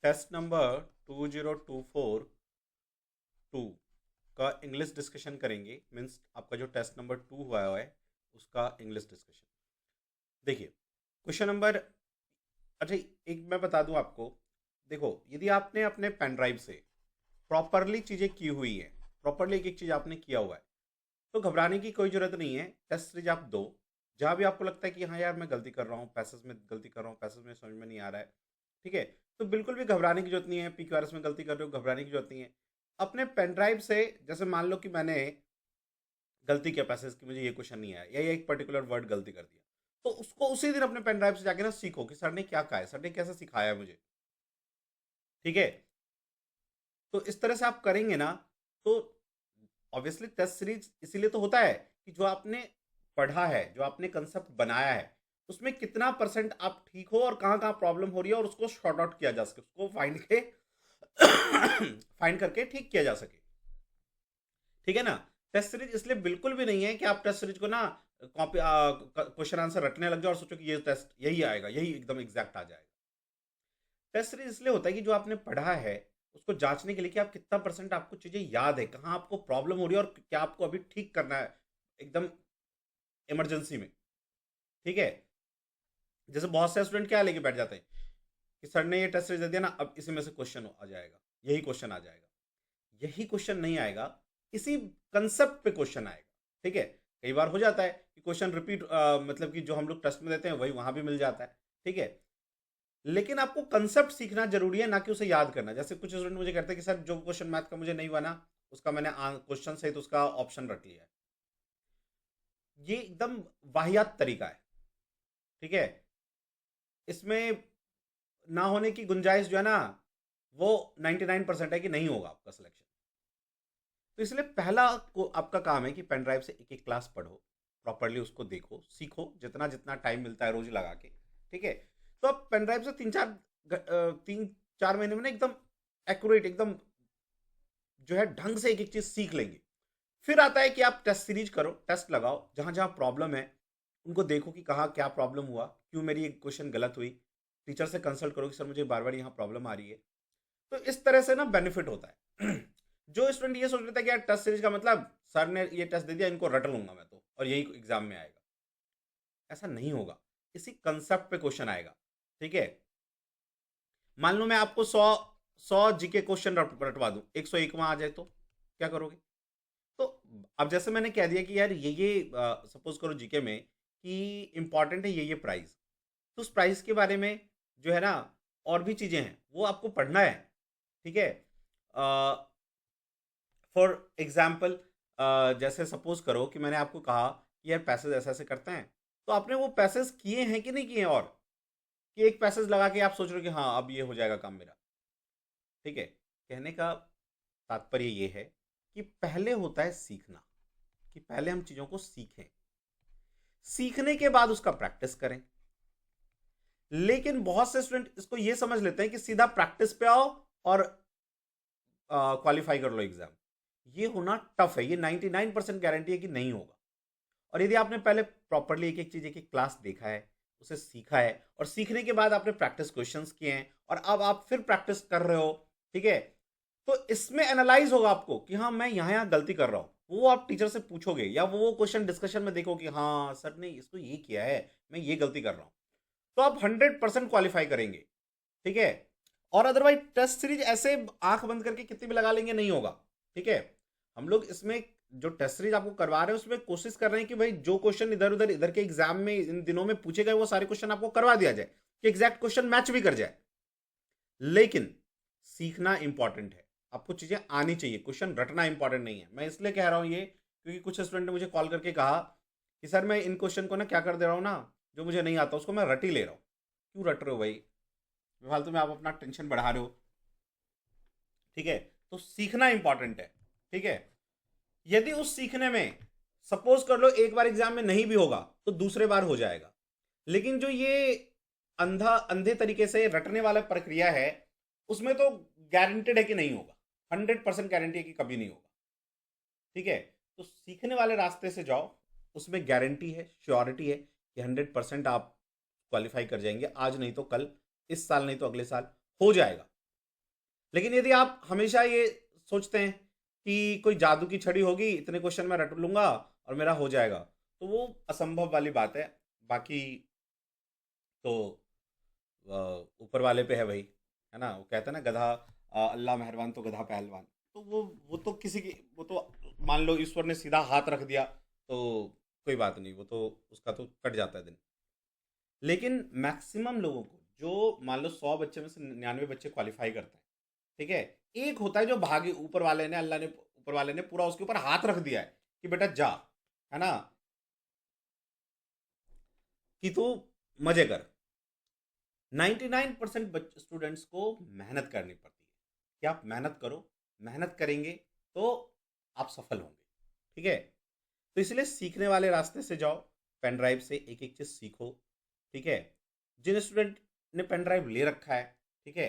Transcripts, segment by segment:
Test number 20242 का English discussion करेंगे। Means आपका जो टेस्ट नंबर 2 हुआ है उसका इंग्लिश डिस्कशन। देखिए क्वेश्चन नंबर, अच्छा एक मैं बता दूं आपको। देखो यदि आपने अपने पेन ड्राइव से प्रॉपरली चीज़ें की हुई है, प्रॉपरली एक एक चीज़ आपने किया हुआ है, तो घबराने की कोई ज़रूरत नहीं है। टेस्ट सीरीज आप दो, जहाँ भी आपको लगता है कि हाँ यार मैं गलती कर रहा हूँ, पैसेज में गलती कर रहा हूँ, पैसेज में समझ में नहीं आ रहा है, ठीक है, तो बिल्कुल भी घबराने की जरूरत नहीं है। PQRS में गलती कर रहे हो, घबराने की जरूरत नहीं है। अपने पेन ड्राइव से, जैसे मान लो कि मैंने गलती किया पैसेज की, मुझे ये क्वेश्चन नहीं आया या ये एक पर्टिकुलर वर्ड गलती कर दिया, तो उसको उसी दिन अपने पेन ड्राइव से जाके ना सीखो कि सर ने क्या कहा है, सर ने कैसे सिखाया है मुझे, ठीक है। तो इस तरह से आप करेंगे ना, तो ऑब्वियसली टेस्ट सीरीज इसीलिए तो होता है कि जो आपने पढ़ा है, जो आपने कंसेप्ट बनाया है, उसमें कितना परसेंट आप ठीक हो और कहाँ कहाँ प्रॉब्लम हो रही है, और उसको शॉर्ट आउट किया जा सके, उसको फाइंड करके ठीक किया जा सके, ठीक है ना। टेस्ट सीरीज इसलिए बिल्कुल भी नहीं है कि आप टेस्ट सीरीज को ना कॉपी क्वेश्चन आंसर रटने लग जाओ और सोचो कि ये टेस्ट यही आएगा, यही एकदम एग्जैक्ट आ जाएगा। टेस्ट सीरीज इसलिए होता है कि जो आपने पढ़ा है उसको जांचने के लिए कि आप कितना परसेंट आपको चीजें याद है, कहाँ आपको प्रॉब्लम हो रही है और क्या आपको अभी ठीक करना है एकदम इमरजेंसी में, ठीक है। जैसे बहुत से स्टूडेंट क्या लेके बैठ जाते हैं कि सर ने ये टेस्ट सीरीज दे दिया ना, अब इसी में से क्वेश्चन आ जाएगा, यही क्वेश्चन आ जाएगा। यही क्वेश्चन नहीं आएगा, इसी कंसेप्ट पे क्वेश्चन आएगा, ठीक है। कई बार हो जाता है कि क्वेश्चन रिपीट, मतलब कि जो हम लोग टेस्ट में देते हैं वही वहां भी मिल जाता है, ठीक है। लेकिन आपको कंसेप्ट सीखना जरूरी है, ना कि उसे याद करना। जैसे कुछ स्टूडेंट मुझे कहते हैं कि सर जो क्वेश्चन मैथ का मुझे नहीं बना, उसका मैंने क्वेश्चन सहित उसका ऑप्शन रख लिया है। ये एकदम वाहियात तरीका है, ठीक है। इसमें ना होने की गुंजाइश जो है ना, वो 99% है कि नहीं होगा आपका सिलेक्शन। तो इसलिए पहला को आपका काम है कि पेन ड्राइव से एक एक क्लास पढ़ो, प्रॉपरली उसको देखो, सीखो जितना जितना टाइम मिलता है रोज लगा के, ठीक है। तो आप पेन ड्राइव से 3-4 महीने में ना एकदम एक्यूरेट, एकदम जो है ढंग से एक एक चीज सीख लेंगे। फिर आता है कि आप टेस्ट सीरीज करो, टेस्ट लगाओ, जहां जहां प्रॉब्लम है उनको देखो कि कहाँ क्या प्रॉब्लम हुआ, क्यों मेरी एक क्वेश्चन गलत हुई। टीचर से कंसल्ट करो कि सर मुझे बार बार यहाँ प्रॉब्लम आ रही है। तो इस तरह से ना बेनिफिट होता है। जो स्टूडेंट ये सोच लेता है कि यार टेस्ट सीरीज का मतलब सर ने ये टेस्ट दे दिया, इनको रट लूंगा मैं तो और यही एग्जाम में आएगा, ऐसा नहीं होगा। इसी कंसेप्ट पे क्वेश्चन आएगा, ठीक है। मान लो मैं आपको 100 जीके क्वेश्चन रटवा दूं, 101वां आ जाए तो क्या करोगे? तो अब जैसे मैंने कह दिया कि यार ये सपोज करो जीके में कि इंपॉर्टेंट है ये प्राइस, तो उस प्राइस के बारे में जो है ना और भी चीजें हैं वो आपको पढ़ना है, ठीक है। फॉर एग्जाम्पल, जैसे सपोज करो कि मैंने आपको कहा कि यार पैसेज ऐसे ऐसे करते हैं, तो आपने वो पैसेज किए हैं कि नहीं किए हैं, और कि एक पैसेज लगा के आप सोच रहे हो कि हाँ अब ये हो जाएगा काम मेरा, ठीक है। कहने का तात्पर्य ये है कि पहले होता है सीखना, कि पहले हम चीजों को सीखें, सीखने के बाद उसका प्रैक्टिस करें। लेकिन बहुत से स्टूडेंट इसको ये समझ लेते हैं कि सीधा प्रैक्टिस पे आओ और क्वालिफाई कर लो एग्जाम। ये होना टफ है, ये 99% गारंटी है कि नहीं होगा। और यदि आपने पहले प्रॉपरली एक एक चीज, एक एक क्लास देखा है, उसे सीखा है, और सीखने के बाद आपने प्रैक्टिस क्वेश्चंस किए हैं और अब आप फिर प्रैक्टिस कर रहे हो, ठीक है, तो इसमें एनालाइज होगा आपको कि हाँ मैं यहाँ यहाँ गलती कर रहा हूँ। वो आप टीचर से पूछोगे या वो क्वेश्चन डिस्कशन में देखो कि हाँ सर ने इसको ये किया है, मैं ये गलती कर रहा हूँ, तो आप 100% क्वालिफाई करेंगे, ठीक है। और अदरवाइज टेस्ट सीरीज ऐसे आंख बंद करके कितनी भी लगा लेंगे नहीं होगा, ठीक है। हम लोग इसमें जो टेस्ट सीरीज आपको करवा रहे हैं उसमें कोशिश कर रहे हैं कि भाई जो क्वेश्चन इधर उधर इधर के एग्जाम में इन दिनों में पूछे गए वो सारे क्वेश्चन आपको करवा दिया जाए कि एग्जैक्ट क्वेश्चन मैच भी कर जाए। लेकिन सीखना इंपॉर्टेंट है, आपको चीजें आनी चाहिए, क्वेश्चन रटना इंपॉर्टेंट नहीं है। मैं इसलिए कह रहा हूं ये क्योंकि कुछ स्टूडेंट ने मुझे कॉल करके कहा कि सर मैं इन क्वेश्चन को ना क्या कर दे रहा हूँ ना, जो मुझे नहीं आता उसको मैं रट ही ले रहा हूँ। क्यों रट रहे हो भाई, फालतू में आप अपना टेंशन बढ़ा रहे हो, ठीक है। तो सीखना इंपॉर्टेंट है, ठीक है। यदि उस सीखने में सपोज कर लो एक बार एग्जाम में नहीं भी होगा तो दूसरे बार हो जाएगा। लेकिन जो ये अंधे तरीके से रटने वाला प्रक्रिया है, उसमें तो गारंटेड है कि नहीं होगा, 100% गारंटी है कि कभी नहीं होगा, ठीक है। तो सीखने वाले रास्ते से जाओ, उसमें गारंटी है, श्योरिटी है कि 100% आप क्वालिफाई कर जाएंगे, आज नहीं तो कल, इस साल नहीं तो अगले साल हो जाएगा। लेकिन यदि आप हमेशा ये सोचते हैं कि कोई जादू की छड़ी होगी, इतने क्वेश्चन मैं रट लूंगा और मेरा हो जाएगा, तो वो असंभव वाली बात है। बाकी तो ऊपर वाले पे है भाई, है ना। वो कहते हैं ना, गधा अल्लाह मेहरबान तो गधा पहलवान। तो वो तो किसी की, वो तो मान लो ईश्वर ने सीधा हाथ रख दिया तो कोई बात नहीं, वो तो उसका तो कट जाता है दिन। लेकिन मैक्सिमम लोगों को, जो मान लो 100 बच्चे में से 99 बच्चे क्वालिफाई करते हैं, ठीक है, एक होता है जो भागे, ऊपर वाले ने, अल्लाह ने, ऊपर वाले ने पूरा उसके ऊपर हाथ रख दिया है कि बेटा जा, है ना, कि तू मजे कर। 99% स्टूडेंट्स को मेहनत करनी पड़ती है कि आप मेहनत करो, मेहनत करेंगे तो आप सफल होंगे, ठीक है। तो इसलिए सीखने वाले रास्ते से जाओ, पेन ड्राइव से एक एक चीज सीखो, ठीक है। जिन स्टूडेंट ने पेन ड्राइव ले रखा है, ठीक है,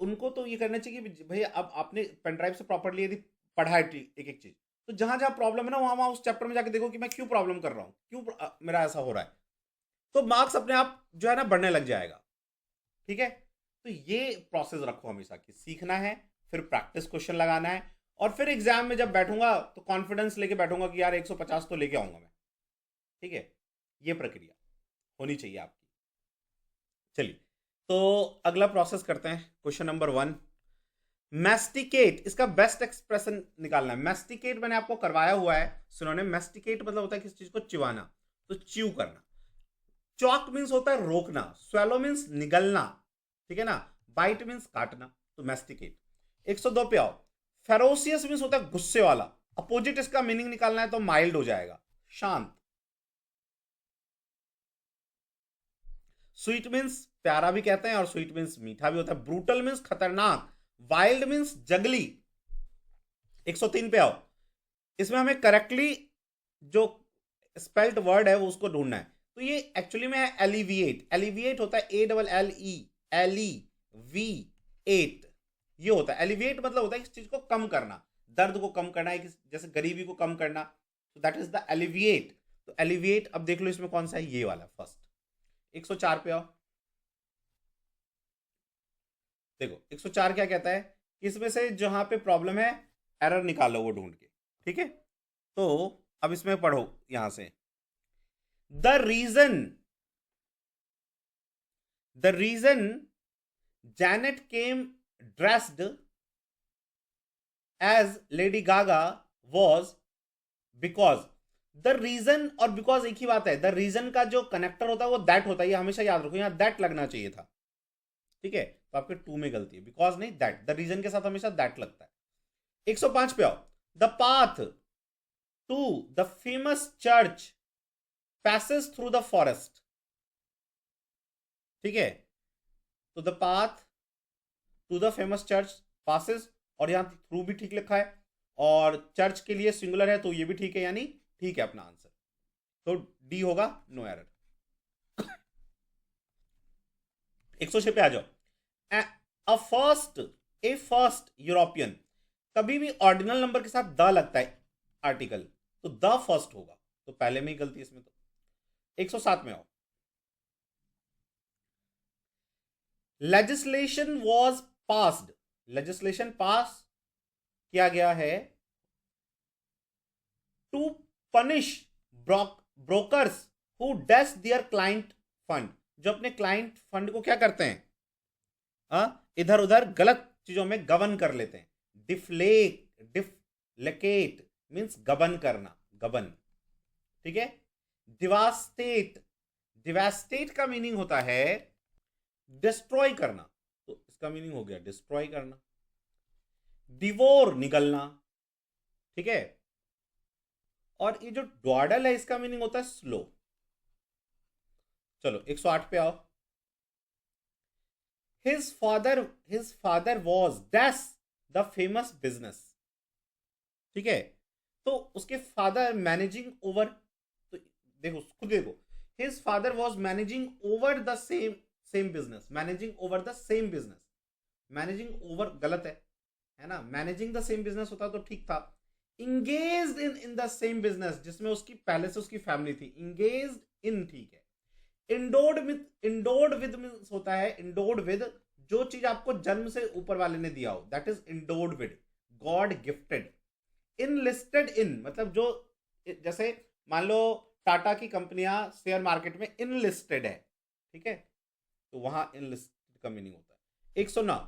उनको तो ये करना चाहिए कि भाई अब आपने पेन ड्राइव से प्रॉपरली यदि पढ़ा है एक एक चीज, तो जहां जहां प्रॉब्लम है ना, वहां वहां उस चैप्टर में जाके देखो कि मैं क्यों प्रॉब्लम कर रहा हूं, क्यों मेरा ऐसा हो रहा है। तो मार्क्स अपने आप जो है ना बढ़ने लग जाएगा, ठीक है। तो ये प्रोसेस रखो हमेशा कि सीखना है, फिर प्रैक्टिस क्वेश्चन लगाना है, और फिर एग्जाम में जब बैठूंगा तो कॉन्फिडेंस लेके बैठूंगा कि यार 150 तो लेके आऊंगा मैं, ठीक है। ये प्रक्रिया होनी चाहिए आपकी। चलिए, तो अगला प्रोसेस करते हैं, क्वेश्चन नंबर 1। मैस्टिकेट, इसका बेस्ट एक्सप्रेशन निकालना है। मैस्टिकेट मैंने आपको करवाया हुआ है, सिनोनिम। मैस्टिकेट मतलब होता है किसी चीज को चिबाना, तो च्यू करना। चॉक मीन्स होता है रोकना, स्वेलो मीन्स निगलना, ठीक है ना। बाइट मीन्स काटना, तो मैस्टिकेट। 102 पे आओ। फेरोसियस मीन्स होता है गुस्से वाला, अपोजिट इसका मीनिंग निकालना है तो माइल्ड हो जाएगा, शांत। स्वीट मीन्स प्यारा भी कहते हैं, और स्वीट मीन्स मीठा भी होता है। ब्रूटल मीन्स खतरनाक, वाइल्ड मीन्स जंगली। 103 पे आओ। इसमें हमें करेक्टली जो स्पेल्ड वर्ड है वो उसको ढूंढना है। तो ये एक्चुअली में है एलिविएट। एलिविएट होता है ALLE, एली वी एट, ये होता है एलिविएट। मतलब होता है किसी चीज को कम करना, दर्द को कम करना है, जैसे गरीबी को कम करना, तो दैट इज द एलिविएट। तो एलिविएट, अब देख लो इसमें कौन सा है, ये वाला फर्स्ट। 104 पे आओ। देखो 104 क्या कहता है कि इसमें से जहां पे प्रॉब्लम है, एरर निकालो वो ढूंढ के, ठीक है। तो अब इसमें पढ़ो यहां से, the reason, the reason Janet came dressed as Lady Gaga was because। The reason और बिकॉज एक ही बात है। द रीजन का जो कनेक्टर होता है वो दैट होता है, ये हमेशा याद रखो, यहां दैट लगना चाहिए था, ठीक है। तो आपके 2 में गलती है, बिकॉज नहीं दैट, द रीजन के साथ हमेशा दैट लगता है। 105 पे आओ। The path to the famous church passes through the forest, ठीक है। तो the path to the famous church passes, और यहां थ्रू भी ठीक लिखा है, और चर्च के लिए सिंगुलर है तो ये भी ठीक है, यानी ठीक है अपना आंसर। तो डी होगा, नो एरर। 106 पे आ जाओ। A first, A first European, कभी भी ऑर्डिनल नंबर के साथ द लगता है आर्टिकल, तो द फर्स्ट होगा, तो पहले में ही गलती इसमें। तो 107 में आओ। Legislation was passed, legislation pass किया गया है to punish brokers who dash their client fund, जो अपने क्लाइंट फंड को क्या करते हैं, इधर उधर गलत चीजों में गबन कर लेते हैं। डिफ्लेकेट मींस गबन करना, गबन, ठीक है। डिवास्टेट, डिवास्टेट का मीनिंग होता है डिस्ट्रॉय करना, तो इसका मीनिंग हो गया डिस्ट्रॉय करना। डिवोर निगलना, ठीक है। और ये जो डॉडल है इसका मीनिंग होता है स्लो। चलो 108 पे आओ। His father was dash the famous business, ठीक है। तो उसके फादर मैनेजिंग ओवर, तो देखो खुद देखो, his father was managing over the same same business, managing over the same business, managing over गलत है ना, मैनेजिंग द सेम बिजनेस होता तो ठीक था। Engage in the same business, जिसमें उसकी पहले से उसकी फैमिली थी, इंगेज इन, ठीक है। इंडोर्ड विद मींस होता है इंडोर्ड विद जो चीज आपको जन्म से ऊपर वाले ने दिया हो, that is endowed with, god gifted. Enlisted in मतलब जो, जैसे मान लो टाटा की कंपनियां शेयर मार्केट में इनलिस्टेड है, ठीक है, तो वहां इनलिस्टेड का मीनिंग होता है। 109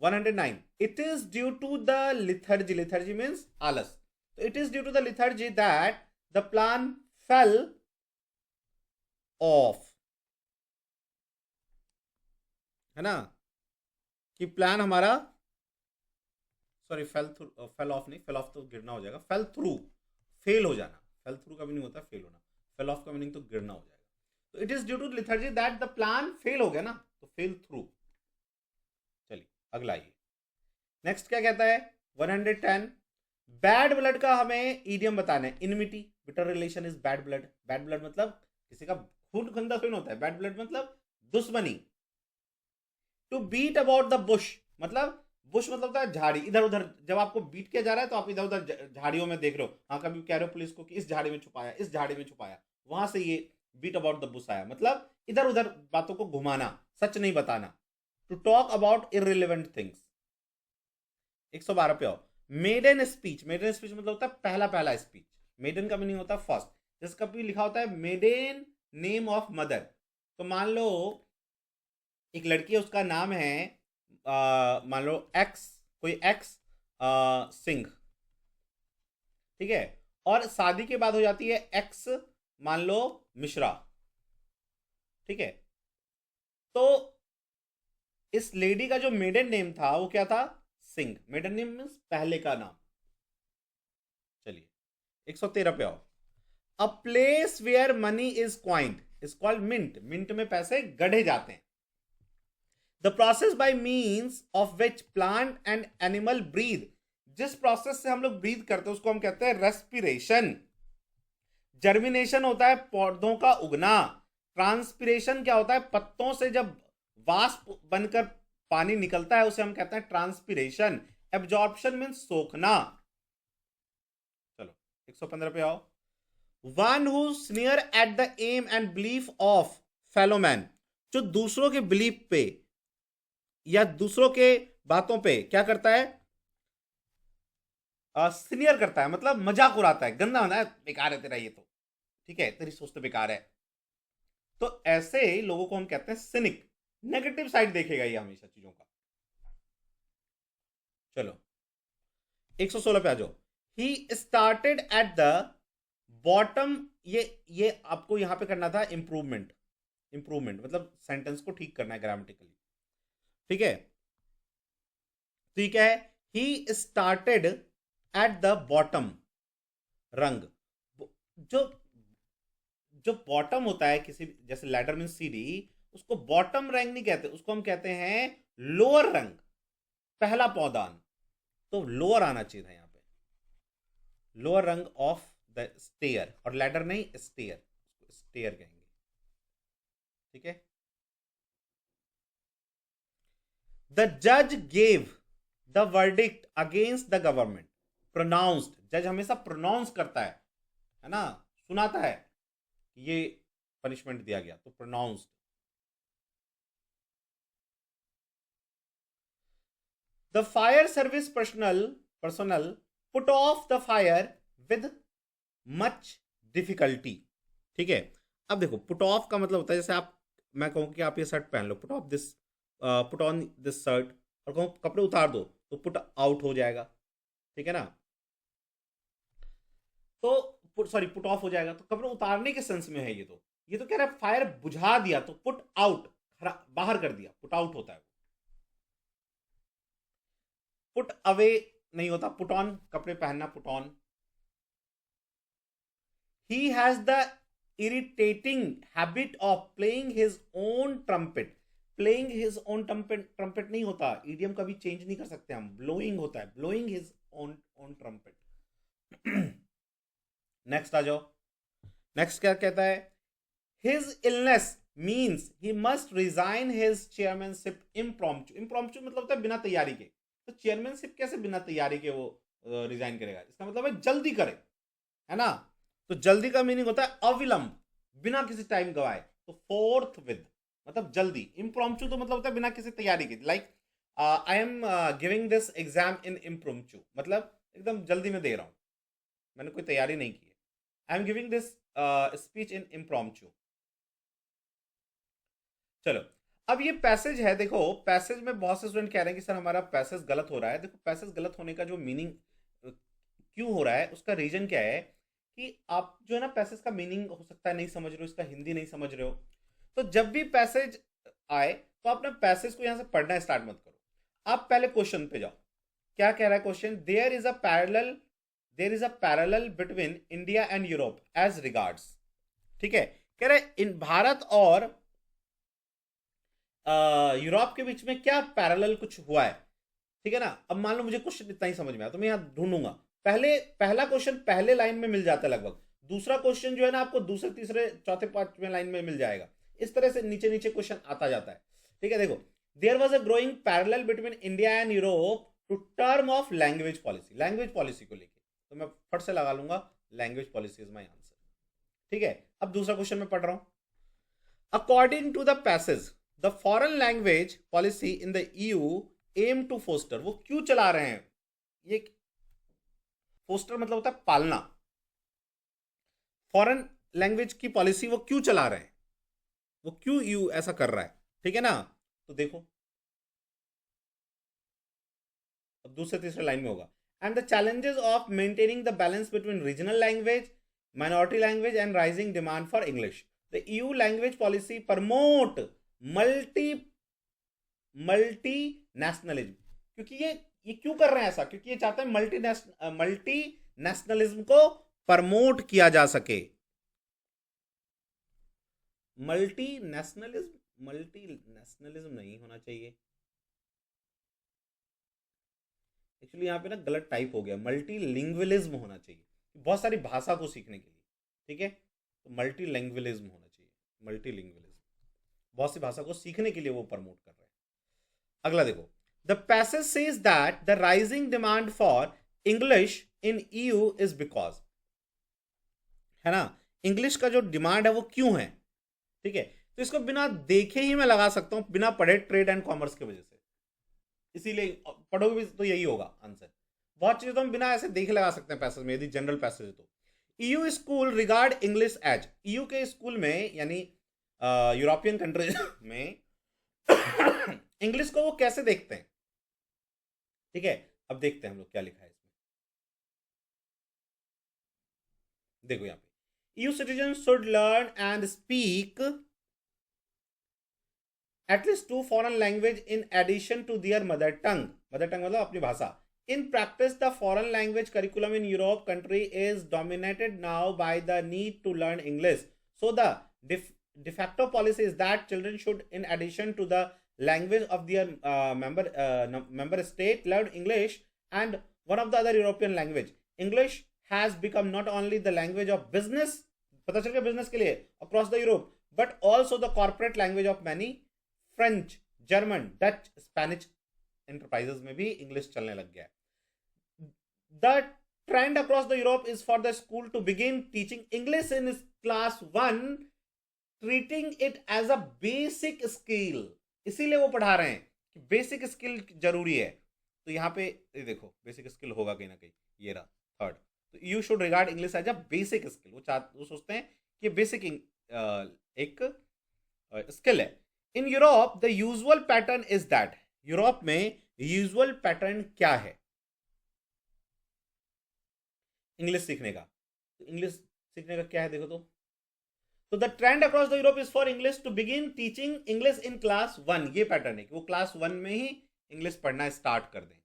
109 it is due to the lethargy, lethargy means आलस, तो it is due to the lethargy that the plan fail off, है ना, कि प्लान हमारा, सॉरी फेल ऑफ नहीं, फेल ऑफ तो गिरना हो जाएगा, फेल थ्रू, फेल हो जाना, फेल थ्रू का मीनिंग होता है फेल होना, फेल ऑफ का मीनिंग तो गिरना हो जाएगा। तो it is due to lethargy that the plan fail हो गया ना, तो फेल थ्रू। चलिए अगला आइए, नेक्स्ट क्या कहता है 110, बैड ब्लड का हमें ईडियम बताना है, enmity, bitter relation is bad blood, bad blood मतलब किसी का खून गंदा खून होता है, बैड ब्लड मतलब दुश्मनी। To beat about the bush मतलब, बुश मतलब होता है झाड़ी, इधर उधर जब आपको बीट किया जा रहा है तो आप इधर उधर झाड़ियों में देख रहे हो, हाँ कभी कह रहे हो पुलिस को कि इस झाड़ी में छुपाया, इस झाड़ी में छुपाया, वहां से ये बीट अबाउट द बुश आया, मतलब इधर उधर बातों को घुमाना, सच नहीं बताना। To talk about irrelevant things. 112 पे आओ, मेडन स्पीच, मेडन स्पीच मतलब होता है पहला पहला स्पीच, मेडन का मीनिंग होता है फर्स्ट, जैसे कभी लिखा होता है मेडन नेम ऑफ मदर, तो मान लो एक लड़की है उसका नाम है मान लो एक्स, कोई एक्स सिंह, ठीक है, और शादी के बाद हो जाती है एक्स मान लो मिश्रा, ठीक है, तो इस लेडी का जो मेडन नेम था वो क्या था, सिंह, मेडन नेम मीन्स पहले का नाम। चलिए 113 पे आओ, a place where money is coined is called mint, mint में पैसे गढ़े जाते हैं। The process by means of which plant and animal breathe, जिस प्रोसेस से हम लोग ब्रीथ करते हैं उसको हम कहते हैं रेस्पिरेशन। जर्मिनेशन होता है पौधों का उगना, ट्रांसपिरेशन क्या होता है, पत्तों से जब वाष्प बनकर पानी निकलता है उसे हम कहते हैं ट्रांसपिरेशन। Absorption means सोखना। चलो 115 पे आओ, one who sneer at the aim and belief of fellow man, जो दूसरों के बिलीफ पे या दूसरों के बातों पे क्या करता है, स्नियर करता है, मतलब मजाक उड़ाता है, गंदा होना है, बेकार है तेरा ये तो, ठीक है, तेरी सोच तो बेकार है, तो ऐसे लोगों को हम कहते हैं सिनिक, नेगेटिव साइड देखेगा ये हमेशा चीजों का। चलो 116 पे आ जाओ, he started at the bottom, ये आपको यहां पे करना था इंप्रूवमेंट, इंप्रूवमेंट मतलब सेंटेंस को ठीक करना है ग्रामेटिकली, ठीक है, तो ये क्या है, he started at the bottom रंग, जो जो बॉटम होता है किसी, जैसे लैडर मीन सीढ़ी, उसको बॉटम रैंक नहीं कहते, उसको हम कहते हैं लोअर रंग, पहला पौधान, तो लोअर आना चाहिए था यहां पे, लोअर रंग ऑफ द स्टेयर, और लैडर नहीं स्टेयर, स्टेयर कहेंगे, ठीक है। द जज gave the verdict against the government, pronounced, जज हमेशा प्रोनाउंस करता है ना, सुनाता है ये पनिशमेंट दिया गया, तो pronounced. The fire service personal put off the fire with much difficulty, ठीक है। अब देखो पुट ऑफ का मतलब होता है, जैसे आप, मैं कहूं कि आप ये शर्ट पहन लो, put off this, put on this shirt, और कहूं कपड़े उतार दो तो पुट आउट हो जाएगा, ठीक है ना, तो सॉरी पुट ऑफ हो जाएगा, तो कपड़े उतारने के सेंस में है ये, तो ये तो कह रहा है फायर बुझा दिया, तो पुट आउट, बाहर कर दिया, पुट आउट होता है, पुट अवे नहीं होता, पुट ऑन कपड़े पहनना, put on. He has the irritating habit of playing his own trumpet, playing his own trumpet, trumpet नहीं होता, ईडियम कभी चेंज नहीं कर सकते हम, ब्लोइंग होता है, blowing his own trumpet. Next आ जाओ, नेक्स्ट क्या कहता है, his illness means he must resign his chairmanship impromptu, impromptu मतलब होता है बिना तैयारी के, तो चेयरमैनशिप कैसे बिना तैयारी के वो रिजाइन करेगा, इसका मतलब है जल्दी करे, है ना, तो जल्दी का मीनिंग होता है अविलंब, बिना किसी टाइम गवाए, तो फोर्थ विद, मतलब जल्दी। इम्प्रॉम्प्टू तो मतलब होता है बिना किसी तैयारी के, like I am giving this exam in impromptu, मतलब एकदम जल्दी में दे रहा हूँ, मैंने कोई तैयारी नहीं की है। I am giving this speech in impromptu. चलो, अब ये पैसेज है, देखो पैसेज में बहुत से स्टूडेंट कह रहे हैं कि सर हमारा पैसेज गलत हो रहा है। देखो पैसेज गलत होने का जो मीनिंग क्यों हो रहा है, उसका रीजन क्या है कि आप जो है ना पैसेज का मीनिंग हो सकता है नहीं समझ रहे हो, इसका हिंदी नहीं समझ रहे हो। तो जब भी पैसेज आए तो आप ना पैसेज को यहां से पढ़ना स्टार्ट मत करो, आप पहले क्वेश्चन पे जाओ। क्या कह रहा है question? There is a parallel between India and Europe as regards. ठीक है, कह रहे इन भारत और यूरोप के बीच में क्या पैरेलल कुछ हुआ है। ठीक है ना, अब मान लो मुझे क्वेश्चन इतना ही समझ में आया तो मैं यहां ढूंढूंगा, पहला क्वेश्चन पहले लाइन में मिल जाता है लगभग, दूसरा क्वेश्चन जो है ना आपको दूसरे तीसरे चौथे पांचवें लाइन में मिल जाएगा। इस तरह से नीचे नीचे क्वेश्चन आता जाता है। ठीक है, देखो there was a growing parallel between India and Europe to term of language policy, language policy को लेकर, तो मैं फट से लगा लूंगा language policy is my answer. ठीक है, अब दूसरा क्वेश्चन मैं पढ़ रहा हूं। According to the passage the foreign language policy in the EU aim to foster, वो क्यों चला रहे हैं? ये फोस्टर मतलब होता है पालना। फॉरेन लैंग्वेज की पॉलिसी वो क्यों चला रहे हैं, वो क्यों यू ऐसा कर रहा है? ठीक है ना, तो देखो अब दूसरे तीसरे लाइन में होगा, and the challenges of maintaining the balance between regional language, minority language and rising demand for English. The EU language policy promote multi multi nationalism, क्योंकि ये क्यों कर रहे हैं ऐसा? क्योंकि ये चाहते हैं मल्टी नेशनलिज्म को प्रमोट किया जा सके। मल्टी नेशनलिज्म नहीं होना चाहिए, एक्चुअली यहाँ पे ना गलत टाइप हो गया, मल्टी लिंग्विलिज्म होना चाहिए, बहुत सारी भाषा को सीखने के लिए। ठीक है, तो मल्टी लिंग्विलिज्म होना चाहिए, मल्टी लिंग्विलिज्म, बहुत सी भाषा को सीखने के लिए वो प्रमोट कर रहे हैं। अगला देखो, the passage says that the rising demand for English in EU is because, है ना, इंग्लिश का जो डिमांड है वो क्यों है? ठीक है, तो इसको बिना देखे ही मैं लगा सकता हूं, बिना पढ़े, ट्रेड एंड कॉमर्स की वजह से, इसीलिए पढ़ोगे भी तो यही होगा आंसर। बहुत चीजें तो हम बिना ऐसे देखे लगा सकते हैं पैसेज में, यदि जनरल पैसेज है तो। EU school regard English as, EU के स्कूल में यानी यूरोपियन कंट्रीज में इंग्लिश को वो कैसे देखते हैं? ठीक है, अब देखते हैं हम लोग क्या लिखा है इसमें। देखो यहाँ पे, EU citizen should learn and speak at least two foreign language in addition to their mother tongue, mother tongue मतलब अपनी भाषा। In practice, the foreign language curriculum in Europe country is dominated now by the need to learn English. So the de facto policy is that children should, in addition to the language of their member state, learn English and one of the other European language. English has become not only the language of business, पता चल गया business के लिए across the Europe, but also the corporate language of many French, German, Dutch, Spanish enterprises में भी English चलने लग गया है। The trend across the Europe is for the school to begin teaching English in class 1, treating it as a basic skill। इसीलिए वो पढ़ा रहे हैं कि बेसिक स्किल जरूरी है। तो यहाँ पे देखो बेसिक स्किल होगा कहीं ना कहीं, ये रहा थर्ड। तो you should regard English as a basic skill, वो सोचते हैं कि बेसिक एक स्किल है। In Europe the usual pattern is that, Europe में यूजुअल पैटर्न क्या है इंग्लिश सीखने का? तो इंग्लिश सीखने का क्या है देखो, तो the trend across the Europe is for English to begin teaching English in class 1। ये पैटर्न है कि वो क्लास 1 में ही इंग्लिश पढ़ना स्टार्ट कर दें।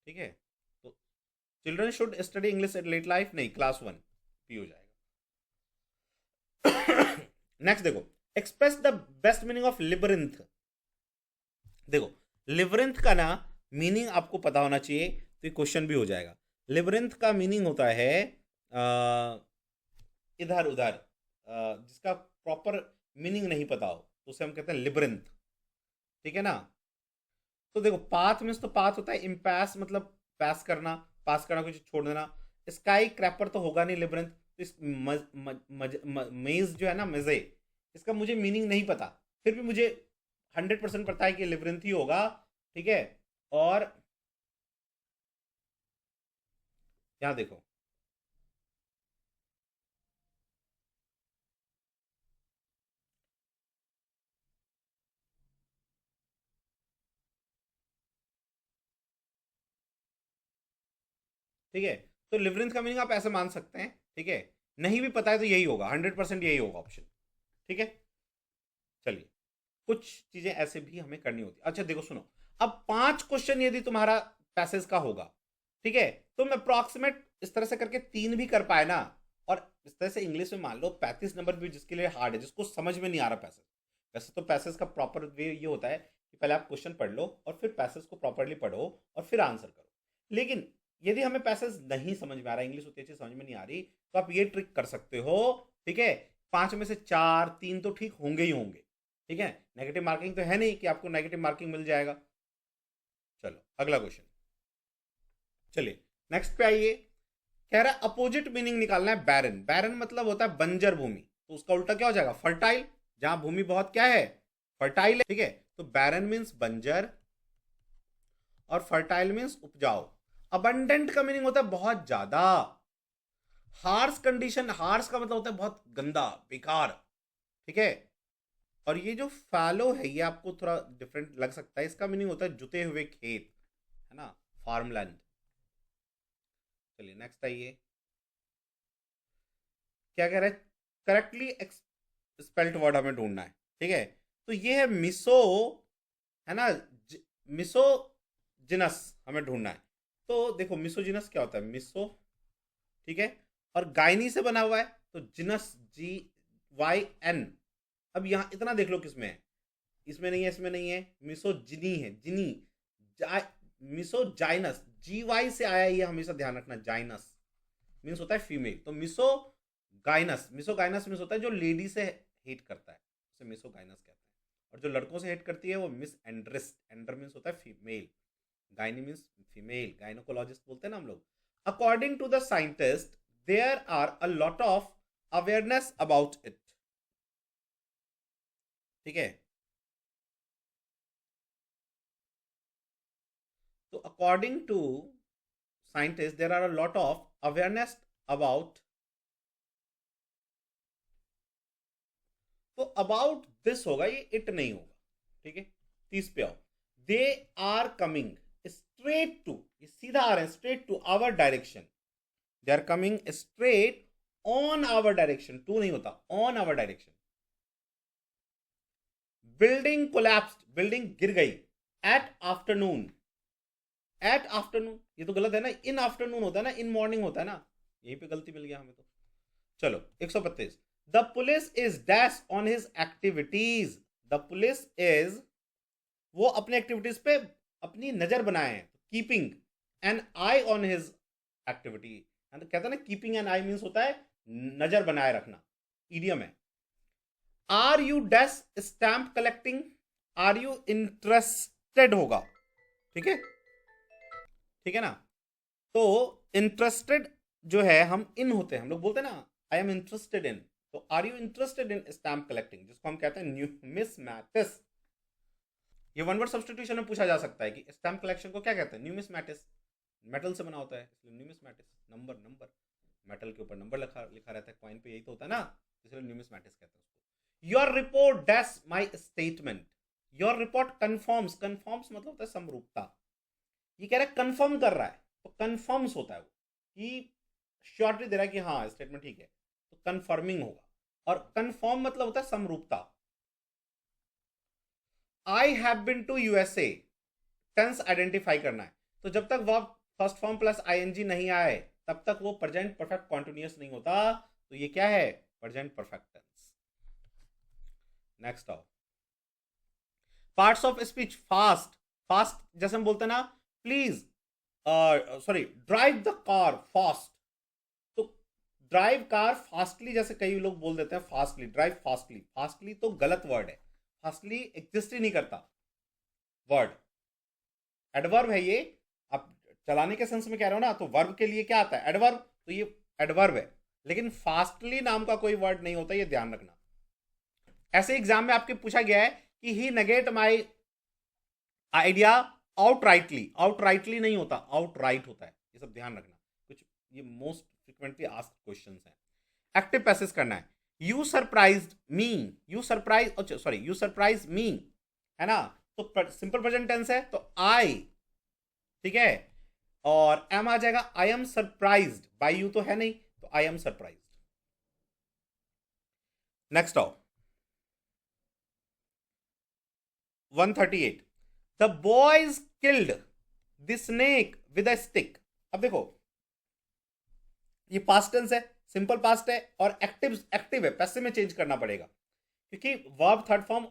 ठीक है, तो children should study English at late life, नहीं क्लास 1 पी हो जाएगा। नेक्स्ट देखो, express the best meaning of labyrinth. देखो लिबरिंथ का ना मीनिंग आपको पता होना चाहिए, तो ये क्वेश्चन भी हो जाएगा। लिबरिंथ का मीनिंग होता है इधर उधर, जिसका प्रॉपर मीनिंग नहीं पता हो तो उसे हम कहते हैं लिबरिंथ। ठीक है ना, तो देखो पाथ मीन्स, तो पाथ होता है इम्पैस, मतलब पास करना कुछ छोड़ देना। स्काई क्रैपर तो होगा नहीं लिबरिंथ, तो इस मेज जो है ना, मजे, इसका मुझे मीनिंग नहीं पता, फिर भी मुझे 100% पता है कि लिवरेंथ ही होगा, ठीक है। और यहाँ देखो, ठीक है। तो लिवरेंथ का मीनिंग आप ऐसे मान सकते हैं, ठीक है। नहीं भी पता है तो यही होगा, 100% यही होगा ऑप्शन, ठीक है। चलिए, कुछ चीजें ऐसे भी हमें करनी होती। अच्छा देखो सुनो, अब 5 क्वेश्चन यदि तुम्हारा पैसेज का होगा, ठीक है, तो मैं अप्रॉक्सीमेट इस तरह से करके 3 भी कर पाए ना, और इस तरह से इंग्लिश में मान लो 35 नंबर भी जिसके लिए हार्ड है, जिसको समझ में नहीं आ रहा पैसेज। वैसे तो पैसेज का प्रॉपर वे ये होता है कि पहले आप क्वेश्चन पढ़ लो और फिर पैसेज को प्रॉपरली पढ़ो और फिर आंसर करो। लेकिन यदि हमें पैसेज नहीं समझ में आ रहा, इंग्लिश उतनी अच्छी समझ में नहीं आ रही, तो आप ये ट्रिक कर सकते हो, ठीक है। 5 में से 4 3 तो ठीक होंगे ही होंगे, ठीक है। नेगेटिव मार्किंग तो है नहीं कि आपको नेगेटिव मार्किंग मिल जाएगा। चलो अगला क्वेश्चन, चलिए नेक्स्ट पे आइए। कह रहा है अपोजिट मीनिंग निकालना है बैरन। बैरन मतलब होता है बंजर भूमि, तो उसका उल्टा क्या हो जाएगा, फर्टाइल, जहां भूमि बहुत क्या है, फर्टाइल है, ठीक है। तो बैरन मीन्स बंजर और फर्टाइल मीन्स उपजाऊ। अबंडेंट का मीनिंग होता है बहुत ज्यादा। हार्श कंडीशन, हार्श का मतलब होता है बहुत गंदा, बेकार, ठीक है। और ये जो फैलो है ये आपको थोड़ा डिफरेंट लग सकता है, इसका मीनिंग होता है जुते हुए खेत, है ना, फार्मलैंड। चलिए नेक्स्ट आइए, क्या कह रहा है, करेक्टली स्पेल्ट वर्ड हमें ढूंढना है, ठीक है। तो ये है मिसो, है ना, मिसो जिनस हमें ढूंढना है। तो देखो मिसोजिनस क्या होता है, मिसो, ठीक है, और गायनी से बना हुआ है, तो जिनस GYN। अब यहां इतना देख लो किसमें है, इसमें नहीं है, इसमें नहीं है, मिसोजिनी है, जिनी, मिसोजाइनस, GY से आया, ये हमेशा ध्यान रखना, जाइनस मीन्स होता है फीमेल, तो मिसोगाइनस, मिसोगाइनस मीन्स होता है जो लेडी से हेट करता है, उसे मिसोगाइनस कहते हैं। और जो लड़कों से हेट करती है वो मिस एंड्रिस्ट, एंडर मीन्स होता है female, gyne means female, gynaecologist बोलते हैं ना हम लोग। According to the scientist there are a lot of awareness about it, ठीक है। तो according to scientist there are a lot of awareness about, तो अबाउट दिस होगा, ये इट नहीं होगा, ठीक है। 30 पे आओ, they are coming straight to, ये सीधा आ रहे हैं straight to our direction, they are coming straight on our direction, to नहीं होता, on our direction. Building collapsed, building गिर गई, एट आफ्टरनून, एट आफ्टरनून ये तो गलत है ना, इन आफ्टरनून होता है ना, इन मॉर्निंग होता है ना, यहीं पे गलती मिल गया हमें तो। चलो 132, the police is dash on his activities, the police is, वो अपने एक्टिविटीज पे अपनी नजर बनाए हैं, keeping an I on his activity, कहते हैं ना कीपिंग एन आई मीन्स होता है नजर बनाए रखना, ईडियम है। Are you dash stamp collecting, are you interested होगा, ठीक है, ठीक है ना। तो इंटरेस्टेड जो है, हम इन होते हैं, हम लोग बोलते हैं ना आई एम इंटरेस्टेड इन, तो are you interested in stamp collecting, जिसको हम कहते हैं न्यूमिसमैटिस। ये वन वर्ड सब्स्टिट्यूशन में पूछा जा सकता है कि स्टैम्प कलेक्शन को क्या कहते हैं, न्यूमिसमैटिस, मेटल से बना होता है इसलिए न्यूमिसमैटिस, नंबर नंबर, मेटल के ऊपर नंबर लिखा लिखा रहता है, कॉइन पे यही तो होता है ना, इसलिए न्यूमिसमैटिस कहते हैं उसको। Your report dash my statement, your report confirms, confirms मतलब होता है समरूपता, ये कह रहा है कंफर्म कर रहा है, तो कंफर्म्स होता है वो, कि श्योरिटी दे रहा है कि हाँ स्टेटमेंट ठीक है, तो कंफर्मिंग होगा। और कंफर्म मतलब होता है समरूपता। I have been to USA, tense identify करना है, तो जब तक verb first form plus ING नहीं आए तब तक वो प्रेजेंट परफेक्ट कॉन्टिन्यूअस नहीं होता, तो ये क्या है, प्रेजेंट परफेक्ट टेंस। नेक्स्ट आओ, parts of speech, fast, fast जैसे हम बोलते हैं ना, please sorry drive the car fast, तो ड्राइव कार फास्टली जैसे कई लोग बोल देते हैं फास्टली, ड्राइव फास्टली, फास्टली तो गलत वर्ड है, फास्टली एग्जिस्ट ही नहीं करता वर्ड, एडवर्ब है ये, आप चलाने के सेंस में कह रहे हो ना, तो वर्ब के लिए क्या आता है, एडवर्ब, तो ये एडवर्ब है, लेकिन फास्टली नाम का कोई वर्ड नहीं होता, ये ध्यान रखना। ऐसे एग्जाम में आपके पूछा गया है कि he negate my idea outrightly नहीं होता, आउट राइट होता है, ये सब ध्यान रखना। कुछ ये मोस्ट फ्रिक्वेंटली आस्क्ड क्वेश्चंस हैं। एक्टिव पैसेज करना है। You surprised me, you surprise, sorry you surprise me, है ना, तो सिंपल प्रेजेंट टेंस है तो आई, ठीक है, और एम आ जाएगा, I am surprised bye you तो है नहीं, तो आई एम सरप्राइज्ड। नेक्स्ट आओ 138, the boys killed the snake with a stick. अब देखो ये पास्ट टेंस है, सिंपल पास्ट है, और एक्टिव एक्टिव है, पैसिव में चेंज करना पड़ेगा क्योंकि वर्ब थर्ड फॉर्म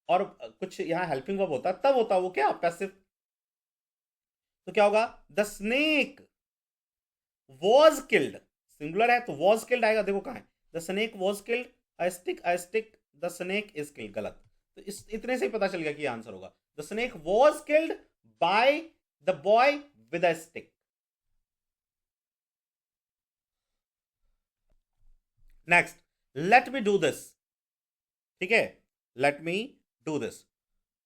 और कुछ यहां हेल्पिंग वर्ब होता है तब होता है वो क्या पैसिव। तो क्या होगा, the snake was killed, singular है तो वॉज किल्ड आएगा, देखो कहां है, the snake was killed, a stick the snake is killed, गलत। तो इस इतने से ही पता चल गया कि आंसर होगा, the snake was killed by the boy with a stick. Next, let me do this, ठीक है, लेट मी डू दिस।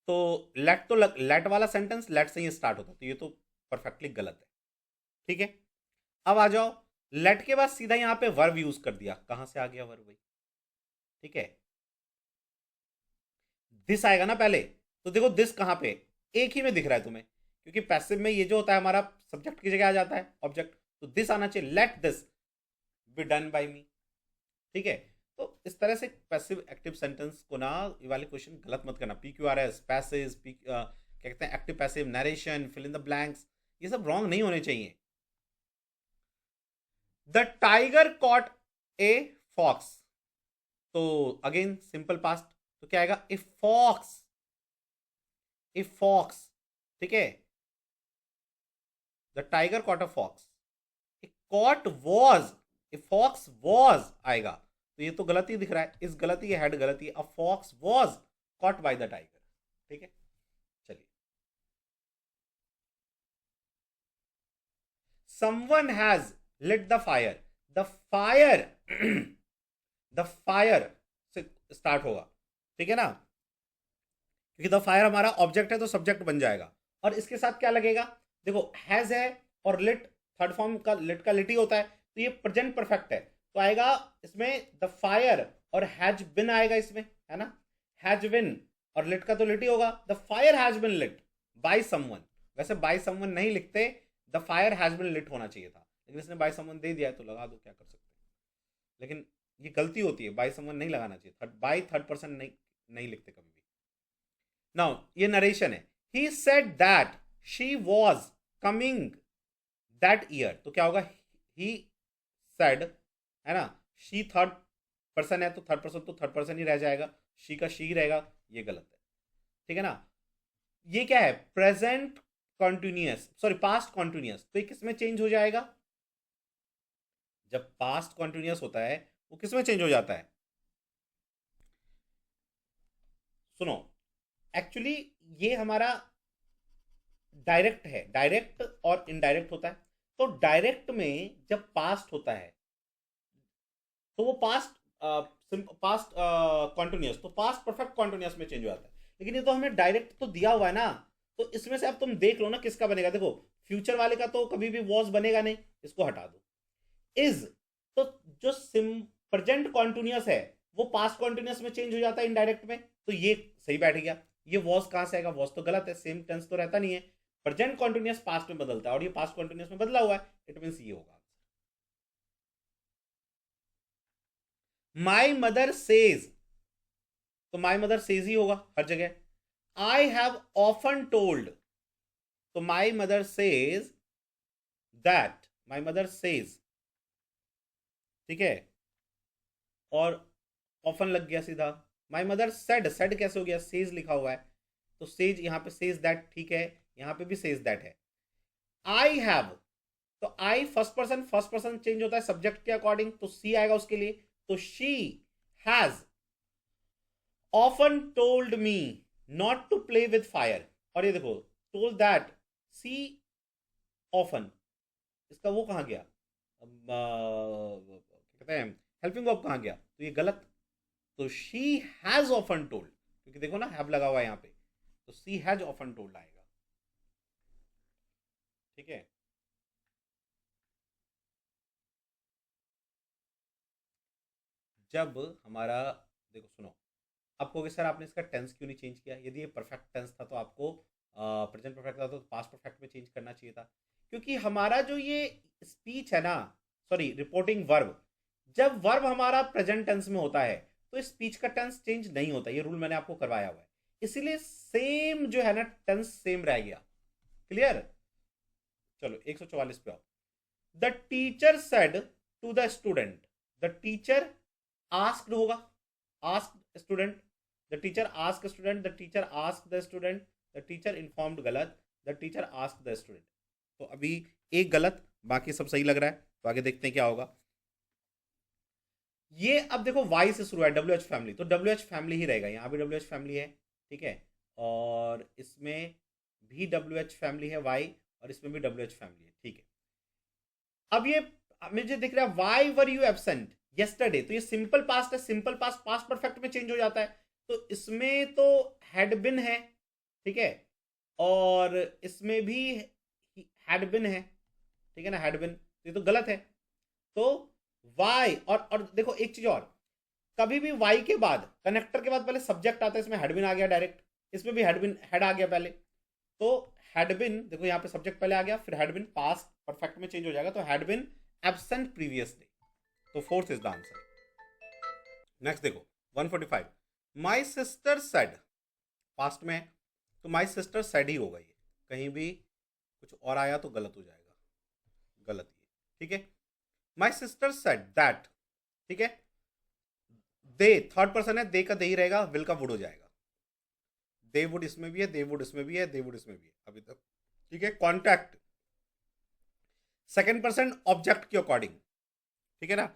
तो लेट, तो लेट वाला सेंटेंस लेट से ही स्टार्ट होता है, तो ये तो परफेक्टली गलत है, ठीक है। अब आ जाओ, लेट के बाद सीधा यहां पे वर्ब यूज कर दिया, कहां से आ गया वर्ब भाई, ठीक है, दिस आएगा ना पहले, तो देखो दिस कहां पे, एक ही में दिख रहा है तुम्हें, क्योंकि पैसिव में ये जो होता है हमारा सब्जेक्ट की जगह आ जाता है ऑब्जेक्ट, तो दिस आना चाहिए, let this be done by me, ठीक है। तो इस तरह से पैसिव एक्टिव सेंटेंस को ना, ये वाले क्वेश्चन गलत मत करना, P Q R S passive, क्या कहते हैं active passive, narration, fill in the blanks, ये सब रॉन्ग नहीं होने चाहिए। The tiger caught a fox, तो अगेन सिंपल पास्ट, तो क्या आएगा, ए फॉक्स, ए फॉक्स, ठीक है, the tiger caught a fox, a caught was, a fox was आएगा, तो ये तो गलती दिख रहा है, इस गलती है, हेड गलती है, a fox was caught by the tiger, ठीक है। चलिए, someone has lit the fire, the fire the fire से स्टार्ट होगा, ठीक है ना, क्योंकि द फायर हमारा ऑब्जेक्ट है तो सब्जेक्ट बन जाएगा, और इसके साथ क्या लगेगा, देखो हैज है और लिट, थर्ड फॉर्म का लिट का लिट ही होता है, तो ये प्रेजेंट परफेक्ट है, तो आएगा इसमें द फायर, और हैज बिन आएगा इसमें, है ना, हैज बिन, और लिट का तो लिट ही होगा, the fire has been lit by someone, वैसे बाय समवन नहीं लिखते, the fire has been lit होना चाहिए था, लेकिन इसने बाय समवन दे दिया है तो लगा दो, क्या कर सकते हैं, लेकिन ये गलती होती है, बाय समवन नहीं लगाना चाहिए, थर्ड बाय थर्ड पर्सन नहीं, नहीं लिखते कभी भी। नाउ ये नरेशन है, he said that she was coming that year, तो क्या होगा, ही सेड, है ना, शी थर्ड पर्सन है तो थर्ड पर्सन तो थर्ड पर्सन ही रह जाएगा, शी का शी रहेगा, ये गलत है, ठीक है ना। ये क्या है, present continuous, sorry past continuous, तो ये किस में चेंज हो जाएगा, जब पास्ट कॉन्टिन्यूअस होता है वो किस में चेंज हो जाता है, सुनो, एक्चुअली ये हमारा डायरेक्ट है, डायरेक्ट और इनडायरेक्ट होता है, तो डायरेक्ट में जब पास्ट होता है तो वो पास्ट पास्ट कॉन्टिन्यूअस, तो पास्ट परफेक्ट कॉन्टिन्यूअस में चेंज हो जाता है, लेकिन ये तो हमें डायरेक्ट तो दिया हुआ है ना, तो इसमें से अब तुम देख लो ना किसका बनेगा, देखो फ्यूचर वाले का तो कभी भी वॉज बनेगा नहीं, इसको हटा दो, इज, तो जो प्रेजेंट कॉन्टिन्यूअस है वो पास्ट कॉन्टिन्यूअस में चेंज हो जाता है इनडायरेक्ट में, तो ये सही बैठ गया, ये वॉज कहां से आएगा, वॉज तो गलत है, सेम टेंस तो रहता नहीं है, प्रेजेंट कॉन्टिन्यूअस पास्ट में बदलता है और ये पास्ट कॉन्टिन्यूअस में बदला हुआ है, इट मींस ये होगा, माई मदर सेज, तो माई मदर सेज ही होगा हर जगह, आई हैव ऑफन टोल्ड, तो my mother says that, my mother says, ठीक है, और ऑफन लग गया सीधा, माई मदर सेड, सेड कैसे हो गया, सेज लिखा हुआ है, तो सेज यहाँ पे सेज दैट, ठीक है, यहाँ पे भी सेज दैट है, आई हैव, तो आई फर्स्ट पर्सन चेंज होता है सब्जेक्ट के अकॉर्डिंग, तो सी आएगा उसके लिए, तो she has often told me not to play with fire, और ये देखो टोल्ड दैट, सी ऑफन, इसका वो कहां गया, कहते हैं हेल्पिंग वर्ब कहां गया, तो ये गलत, तो शी हैज ऑफन टोल्ड, क्योंकि देखो ना हैव लगा हुआ है यहाँ पे, तो सी हैज ऑफन टोल्ड आएगा। ठीक है, जब हमारा, देखो सुनो, आप कहोगे सर आपने इसका टेंस क्यों नहीं चेंज किया? यदि ये परफेक्ट टेंस था तो आपको प्रेजेंट परफेक्ट था तो पास्ट परफेक्ट में चेंज करना चाहिए था, क्योंकि हमारा जो ये स्पीच है ना, सॉरी रिपोर्टिंग वर्ब, जब वर्ब हमारा प्रेजेंट टेंस में होता है तो स्पीच का टेंस चेंज नहीं होता, ये रूल मैंने आपको करवाया हुआ है, इसीलिए सेम जो है ना टेंस सेम रह गया। क्लियर? चलो 144 पे आओ। The teacher said to the student, the teacher asked होगा, asked student, the teacher ask student, the teacher ask the student, the teacher informed गलत, the teacher ask the student. तो अभी एक गलत, बाकी सब सही लग रहा है, तो आगे देखते हैं क्या होगा। ये अब देखो वाई से शुरू है, डब्ल्यू एच फैमिली, तो डब्ल्यू एच फैमिली ही रहेगा, यहां भी डब्ल्यू एच फैमिली है। ठीक है, और इसमें भी डब्ल्यू एच फैमिली है वाई, और इसमें भी डब्ल्यू एच फैमिली है। ठीक है, अब ये मुझे दिख रहा है why were you absent yesterday, तो ये सिंपल पास्ट है, सिंपल पास्ट पास्ट परफेक्ट में चेंज हो जाता है, तो इसमें तो हैड बिन है। ठीक है, और इसमें भी हैड बिन है। ठीक है ना, हैड बिन, ये तो गलत है। तो वाई, और देखो एक चीज और, कभी भी वाई के बाद कनेक्टर के बाद पहले सब्जेक्ट आता है, इसमें हैड बिन आ गया डायरेक्ट, इसमें भी हैड बिन, हैड आ गया पहले, तो हैड बिन, देखो यहां पे सब्जेक्ट पहले आ गया, फिर हैड बिन पास्ट परफेक्ट में चेंज हो जाएगा, तो हैड बिन एब्सेंट प्रीवियसली, तो fourth is the answer. Next देखो 145, माई सिस्टर सेड, पास्ट में, तो माई सिस्टर सेड ही होगा ये, कहीं भी कुछ और आया तो गलत हो जाएगा, गलत ये। ठीक है, माई सिस्टर सेड दैट, ठीक है, दे थर्ड पर्सन है, दे का दे ही रहेगा, विल का वुड हो जाएगा, दे वुड इसमें भी है, दे वुड इसमें भी है, दे वुड इसमें भी है अभी तक। ठीक है, कॉन्टैक्ट सेकंड पर्सन ऑब्जेक्ट के अकॉर्डिंग, ठीक है ना,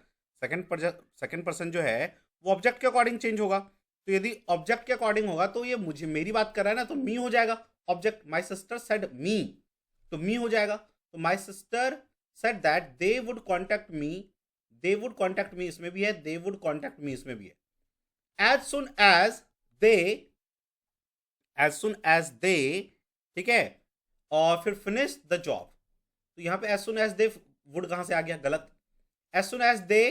सेकंड पर्सन जो है वो ऑब्जेक्ट के अकॉर्डिंग चेंज होगा, तो यदि ऑब्जेक्ट के अकॉर्डिंग होगा तो ये मुझे मेरी बात कर रहा है ना, तो मी हो जाएगा ऑब्जेक्ट, माई सिस्टर सेड मी, तो मी हो जाएगा, तो my sister said that they would contact me, they would contact me इसमें भी है, दे वुड कॉन्टेक्ट मी इसमें भी है, as soon as they, as soon as they, ठीक है, और फिर फिनिश द जॉब, तो यहां पे as soon as they would कहां से आ गया, गलत, as soon as they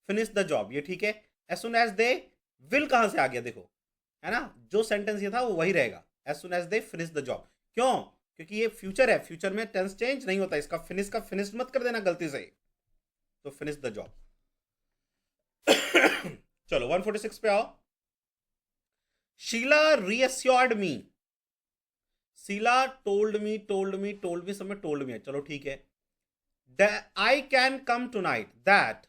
finish the job ये ठीक है, as soon as they will कहां से आ गया, देखो है ना, जो सेंटेंस ये था वो वही रहेगा, as soon as they finish the job, क्यों? क्योंकि ये फ्यूचर है, फ्यूचर में टेंस चेंज नहीं होता, इसका फिनिश का फिनिश मत कर देना गलती से, तो फिनिश द जॉब। चलो 146 पे आओ। Sheela reassured me, Sheela told me, told me, told me, सब में टोल्ड मी है, चलो ठीक है, I can come tonight, that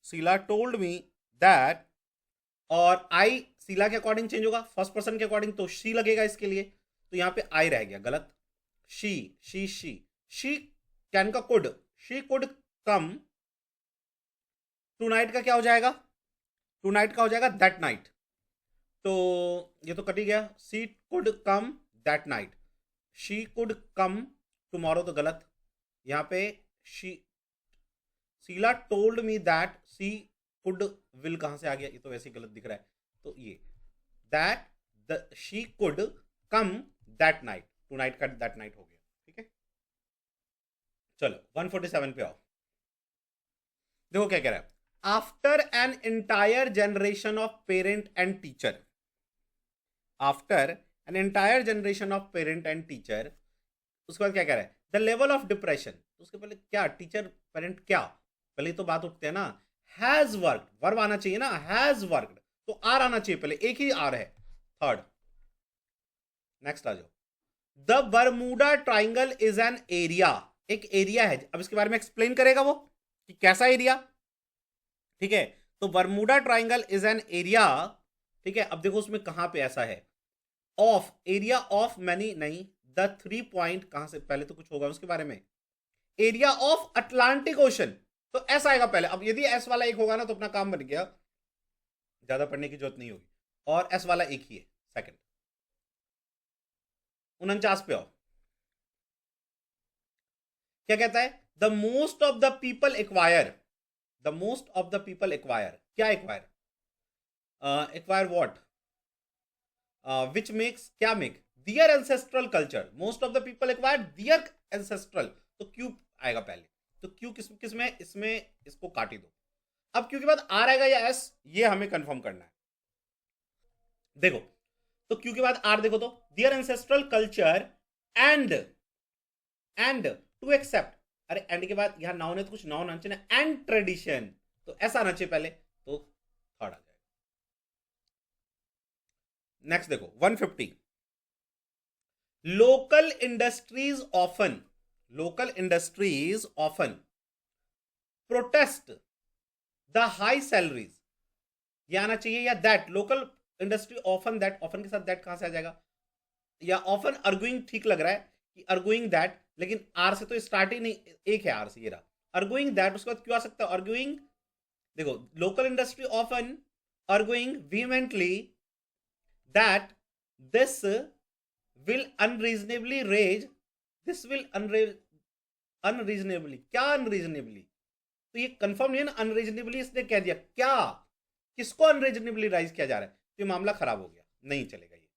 Sheila told me that, और I शीला के अकॉर्डिंग चेंज होगा, फर्स्ट पर्सन के अकॉर्डिंग, तो शी लगेगा इसके लिए, तो यहां पे I रह गया, गलत, शी कैन का could, she could come, tonight का क्या हो जाएगा, टू नाइट का हो जाएगा दैट नाइट, तो ये तो कट ही गया, she could come that night, she could come tomorrow, तो गलत, यहां पे Sheela told me that she could, will कहां से आ गया, ये तो वैसे ही गलत दिख रहा है, तो ये that the she could come that night, tonight का दैट नाइट हो गया। ठीक है, चलो 147 पे आओ, देखो क्या कह रहा है, after an entire generation of parent and teacher, after an entire generation of parent and teacher, उसके बाद क्या कह रहा है, द लेवल ऑफ डिप्रेशन, तो उसके पहले क्या, टीचर पेरेंट क्या, पहले तो बात उठते हैं ना, हैज वर्कड, वर्ब आना चाहिए ना, हैज वर्कड, तो आर आना चाहिए पहले, एक ही आर है, थर्ड। नेक्स्ट आ जाओ, the Bermuda triangle is an area, एक एरिया है, अब इसके बारे में एक्सप्लेन करेगा वो कि कैसा एरिया। ठीक है, तो Bermuda triangle is an area, ठीक है, अब देखो उसमें कहां पे ऐसा है, ऑफ, एरिया ऑफ मैनी नहीं, द 3 पॉइंट कहां से, पहले तो कुछ होगा उसके बारे में, एरिया ऑफ अटलांटिक ओशन, तो एस आएगा पहले, अब यदि एस वाला एक होगा ना तो अपना काम बन गया, ज्यादा पढ़ने की जरूरत नहीं होगी, और एस वाला एक ही है, सेकंड। 49 पे आओ, क्या कहता है, the most of the people acquire, the most of the people acquire, क्या acquire, acquire what, which makes, क्या make their ancestral culture, most of the people acquire their ancestral, तो क्यू आएगा पहले, तो क्यू किस किस में, इसमें इसको काटी दो। अब क्यू के बाद आर आएगा या एस, ये हमें कंफर्म करना है। देखो तो क्यू के बाद आर देखो तो their ancestral culture and to accept, अरे एंड के बाद यहां नाउन है तो कुछ नाउन आना चाहिए, एंड ट्रेडिशन, तो ऐसा आना चाहिए पहले, तो थर्ड आ जाएगा। नेक्स्ट देखो 150, local industries often, local industries often protest the high salaries, ये आना चाहिए, या that local industry often, that often के साथ दैट कहां से आ जाएगा, या ऑफन अर्गुइंग ठीक लग रहा है कि अर्गुइंग दैट, लेकिन आर से तो स्टार्ट ही नहीं, एक है आर से, ये रहा अर्गुइंग दैट, उसके बाद क्यों आ सकता है अर्गुइंग, देखो local industry often arguing vehemently that this will unreasonably raise, this will unreasonably, क्या unreasonably, तो ये कंफर्म नहीं है ना, अनरीजनेबली इसने कह दिया, क्या किसको अनरीजनेबली राइज किया जा रहा है, तो ये मामला खराब हो गया, नहीं चलेगा ये,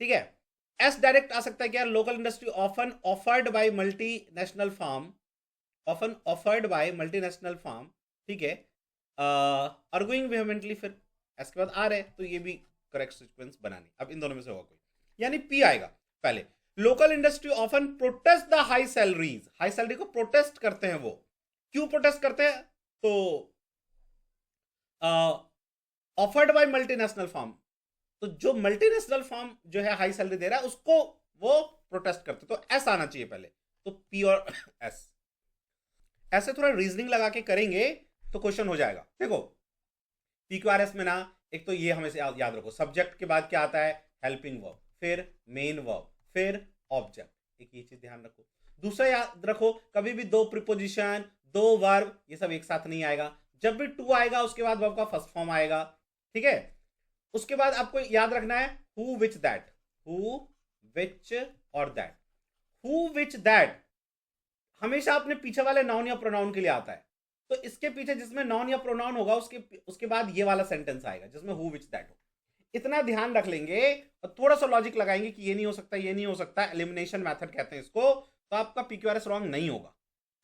ठीक है। एस डायरेक्ट आ सकता है क्या, local industry often offered by multinational firm, often offered by multinational firm, ठीक है, अर्गुइंग वेहेमेंटली, फिर एस के बाद आ रहे, तो ये भी करेक्ट सीक्वेंस बनानी, अब इन दोनों में से होगा कोई, यानी पी आएगा पहले। Local industry often protest the high salaries, high salary को प्रोटेस्ट करते हैं, वो क्यों प्रोटेस्ट करते हैं, तो ऑफर्ड बाय मल्टीनेशनल फार्म, तो जो मल्टीनेशनल फार्म जो है हाई सैलरी दे रहा है उसको वो प्रोटेस्ट करते, तो एस आना चाहिए पहले, तो पी और एस, ऐसे थोड़ा रीजनिंग लगा के करेंगे तो क्वेश्चन हो जाएगा। देखो पी क्यू आर एस में ना, एक तो ये हमें याद रखो, सब्जेक्ट के बाद क्या आता है, हेल्पिंग वर्ब, फिर मेन वर्ब, फिर ऑब्जेक्ट, एक ये चीज ध्यान रखो। दूसरा याद रखो, कभी भी दो प्रीपोजिशन, दो वर्ब, ये सब एक साथ नहीं आएगा, जब भी टू आएगा उसके बाद वर्ब का फर्स्ट फॉर्म आएगा, ठीक है। उसके बाद आपको याद रखना है who which that, who which और दैट, हु विच दैट हमेशा अपने पीछे वाले नाउन या प्रोनाउन के लिए आता है, तो इसके पीछे जिसमें नाउन या प्रोनाउन होगा उसके बाद ये वाला सेंटेंस आएगा जिसमें हु विच दैट हो, इतना ध्यान रख लेंगे और थोड़ा सा लॉजिक लगाएंगे कि ये नहीं हो सकता, ये नहीं हो सकता, एलिमिनेशन मेथड कहते हैं इसको, तो आपका पीक्यूआरएस रॉन्ग नहीं होगा।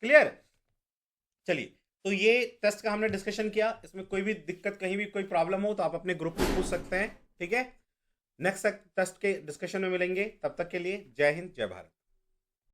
क्लियर, चलिए तो ये टेस्ट का हमने डिस्कशन किया, इसमें कोई भी दिक्कत, कहीं भी कोई प्रॉब्लम हो तो आप अपने ग्रुप में पूछ सकते हैं, ठीक है। नेक्स्ट टेस्ट के डिस्कशन में मिलेंगे, तब तक के लिए जय हिंद जय भारत।